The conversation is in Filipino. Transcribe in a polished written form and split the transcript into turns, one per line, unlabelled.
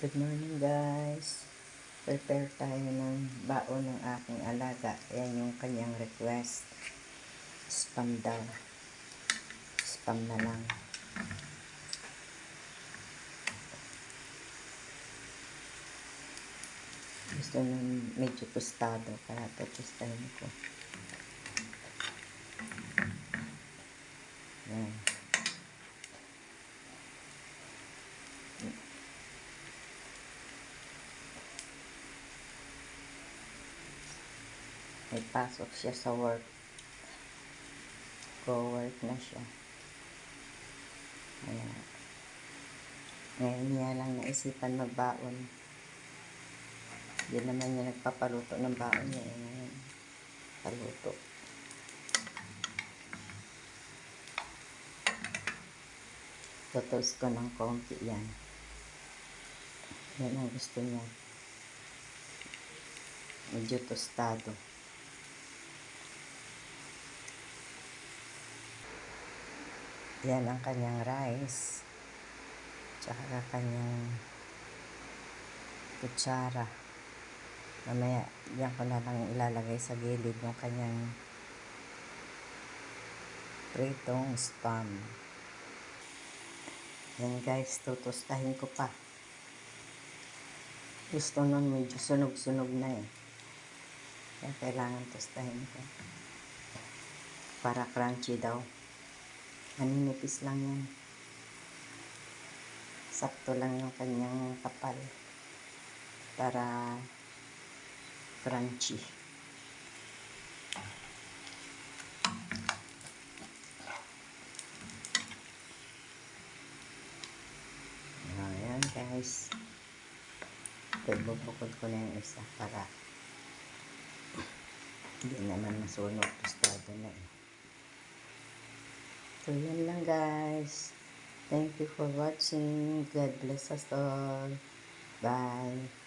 Good morning guys. Prepare tayo ng baon ng aking alaga. Ayan yung kanyang request. Spam daw. Spam na lang. Gusto nung medyo tostado. Kaya tostahin ko. Ayan. May pasok siya sa work. Go-work na siya. Ayan. Ngayon niya lang naisipan magbaon. Hindi naman niya nagpapaluto ng baon niya. Ngayon, paluto. Totoast ko ng konti yan. Yan ang gusto niya. Medyo tostado. Yan ang kanyang rice. Tsaka kanyang kutsara. Mamaya, yan ko na lang ilalagay sa gilid ng kanyang pritong spam. Yan guys, tutustahin ko pa. Gusto nun medyo sunog-sunog na eh. Kaya kailangan tostahin ko. Para crunchy daw. Maninipis lang yan. Sakto lang yung kanyang kapal. Para crunchy. Ayan guys. Bubukod ko na yung isa para hindi naman masunog. Tostado na eh. So yan lang guys. Thank you for watching. God bless us all. Bye.